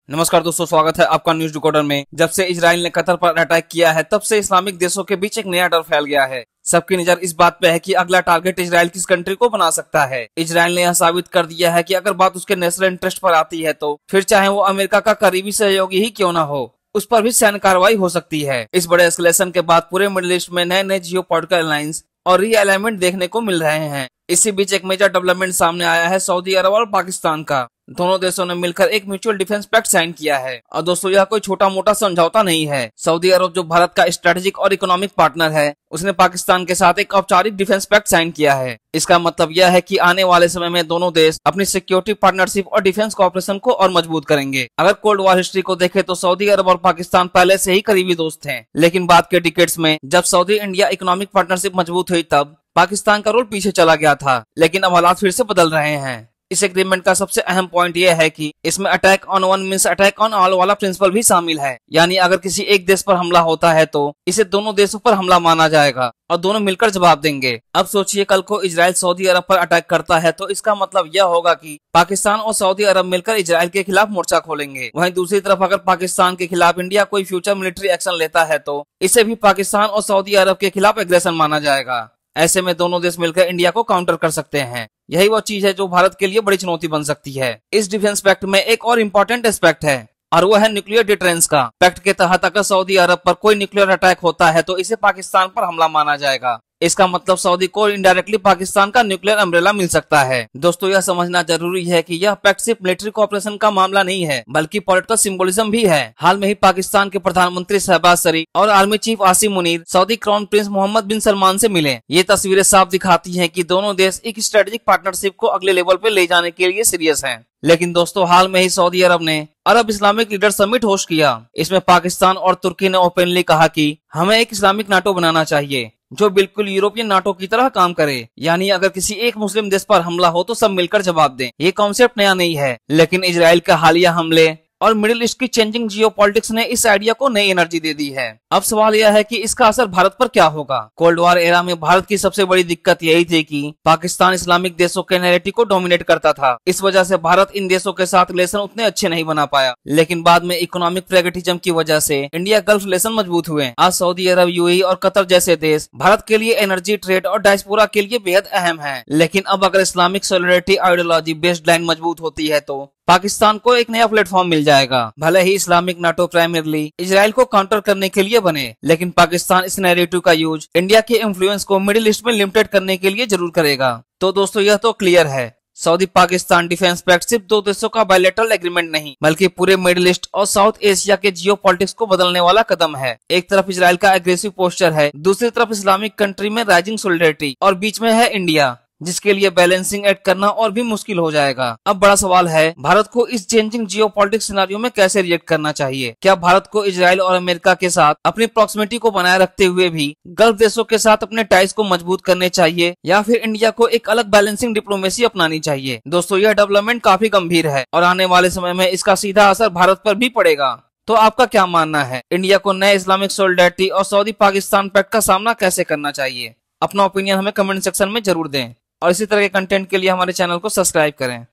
नमस्कार दोस्तों, स्वागत है आपका न्यूज डिकोडर में। जब से इजराइल ने कतर पर अटैक किया है तब से इस्लामिक देशों के बीच एक नया डर फैल गया है। सबकी नजर इस बात पे है कि अगला टारगेट इजराइल किस कंट्री को बना सकता है। इजराइल ने यह साबित कर दिया है कि अगर बात उसके नेशनल इंटरेस्ट पर आती है तो फिर चाहे वो अमेरिका का करीबी सहयोगी ही क्यों न हो, उस पर भी सैन्य कार्रवाई हो सकती है। इस बड़े एस्केलेशन के बाद पूरे मिडिल ईस्ट में नए नए जियोपॉलिटिकल अलायंस और रीअलाइनमेंट देखने को मिल रहे हैं। इसी बीच एक मेजर डेवलपमेंट सामने आया है सऊदी अरब और पाकिस्तान का। दोनों देशों ने मिलकर एक म्यूचुअल डिफेंस पैक्ट साइन किया है। और दोस्तों, यह कोई छोटा मोटा समझौता नहीं है। सऊदी अरब, जो भारत का स्ट्रेटेजिक और इकोनॉमिक पार्टनर है, उसने पाकिस्तान के साथ एक औपचारिक डिफेंस पैक्ट साइन किया है। इसका मतलब यह है कि आने वाले समय में दोनों देश अपनी सिक्योरिटी पार्टनरशिप और डिफेंस कोऑपरेशन को और मजबूत करेंगे। अगर कोल्ड वॉर हिस्ट्री को देखें तो सऊदी अरब और पाकिस्तान पहले से ही करीबी दोस्त थे, लेकिन बाद के डिकेड्स में जब सऊदी इंडिया इकोनॉमिक पार्टनरशिप मजबूत हुई तब पाकिस्तान का रोल पीछे चला गया था। लेकिन अब हालात फिर से बदल रहे हैं। इस एग्रीमेंट का सबसे अहम पॉइंट यह है कि इसमें attack on one means attack on all वाला प्रिंसिपल भी शामिल है। यानी अगर किसी एक देश पर हमला होता है तो इसे दोनों देशों पर हमला माना जाएगा और दोनों मिलकर जवाब देंगे। अब सोचिए, कल को इजराइल सऊदी अरब पर अटैक करता है तो इसका मतलब यह होगा कि पाकिस्तान और सऊदी अरब मिलकर इजराइल के खिलाफ मोर्चा खोलेंगे। वहीं दूसरी तरफ अगर पाकिस्तान के खिलाफ इंडिया कोई फ्यूचर मिलिट्री एक्शन लेता है तो इसे भी पाकिस्तान और सऊदी अरब के खिलाफ एग्रेशन माना जाएगा। ऐसे में दोनों देश मिलकर इंडिया को काउंटर कर सकते हैं। यही वो चीज है जो भारत के लिए बड़ी चुनौती बन सकती है। इस डिफेंस पैक्ट में एक और इम्पोर्टेंट एस्पेक्ट है और वो है न्यूक्लियर डिटरेंस का। पैक्ट के तहत अगर सऊदी अरब पर कोई न्यूक्लियर अटैक होता है तो इसे पाकिस्तान पर हमला माना जाएगा। इसका मतलब सऊदी को इनडायरेक्टली पाकिस्तान का न्यूक्लियर अम्ब्रेला मिल सकता है। दोस्तों, यह समझना जरूरी है कि यह पैक्ट सिर्फ मिलिट्री कोऑपरेशन का मामला नहीं है, बल्कि पॉलिटिकल सिंबोलिज्म भी है। हाल में ही पाकिस्तान के प्रधानमंत्री शहबाज शरीफ और army chief Asim Munir Saudi crown prince Mohammed bin Salman से मिले। ये तस्वीरें साफ दिखाती हैं कि दोनों देश एक स्ट्रेटेजिक पार्टनरशिप को अगले लेवल पे ले जाने के लिए सीरियस हैं। लेकिन दोस्तों, हाल में ही सऊदी अरब ने अरब इस्लामिक लीडर समिट होस्ट किया। इसमें पाकिस्तान और तुर्की ने ओपनली कहा कि हमें एक इस्लामिक नाटो बनाना चाहिए जो बिल्कुल यूरोपियन नाटो की तरह काम करे। यानी अगर किसी एक मुस्लिम देश पर हमला हो तो सब मिलकर जवाब दें। ये कॉन्सेप्ट नया नहीं है, लेकिन इजराइल का हालिया हमले और मिडिल ईस्ट की चेंजिंग जियोपॉलिटिक्स ने इस आइडिया को नई एनर्जी दे दी है। अब सवाल यह है कि इसका असर भारत पर क्या होगा। कोल्ड वॉर एरा में भारत की सबसे बड़ी दिक्कत यही थी कि पाकिस्तान इस्लामिक देशों के नैरेटिव को डोमिनेट करता था। इस वजह से भारत इन देशों के साथ रिलेशन उतने अच्छे नहीं बना पाया। लेकिन बाद में इकोनॉमिक प्रैग्मेटिज्म की वजह से इंडिया गल्फ रिलेशन मजबूत हुए। आज सऊदी अरब, यूएई और कतर जैसे देश भारत के लिए एनर्जी, ट्रेड और डायस्पोरा के लिए बेहद अहम है। लेकिन अब अगर Islamic solidarity ideology based line मजबूत होती है तो पाकिस्तान को एक नया प्लेटफॉर्म मिल जाएगा। भले ही इस्लामिक नाटो प्राइमरली इजराइल को काउंटर करने के लिए बने, लेकिन पाकिस्तान इस नैरेटिव का यूज इंडिया के इन्फ्लुएंस को मिडिल ईस्ट में लिमिटेड करने के लिए जरूर करेगा। तो दोस्तों, यह तो क्लियर है, सऊदी पाकिस्तान डिफेंस पैक्ट सिर्फ दो देशों का बायलैटरल एग्रीमेंट नहीं, बल्कि पूरे मिडिल ईस्ट और साउथ एशिया के जियोपॉलिटिक्स को बदलने वाला कदम है। एक तरफ इजराइल का एग्रेसिव पोस्चर है, दूसरी तरफ इस्लामिक कंट्री में राइजिंग सॉलिडरिटी और बीच में है इंडिया, जिसके लिए बैलेंसिंग एक्ट करना और भी मुश्किल हो जाएगा। अब बड़ा सवाल है, भारत को इस चेंजिंग जियोपॉलिटिक्स सिनेरियो में कैसे रिएक्ट करना चाहिए। क्या भारत को इजराइल और अमेरिका के साथ अपनी प्रॉक्सिमिटी को बनाए रखते हुए भी गल्फ देशों के साथ अपने टाइज को मजबूत करने चाहिए, या फिर इंडिया को एक अलग बैलेंसिंग डिप्लोमेसी अपनानी चाहिए। दोस्तों, यह डेवलपमेंट काफी गंभीर है और आने वाले समय में इसका सीधा असर भारत पर भी पड़ेगा। तो आपका क्या मानना है, इंडिया को नए इस्लामिक सॉलिडरिटी और सऊदी पाकिस्तान पैक्ट का सामना कैसे करना चाहिए? अपना ओपिनियन हमें कमेंट सेक्शन में जरूर दें और इसी तरह के कंटेंट के लिए हमारे चैनल को सब्सक्राइब करें।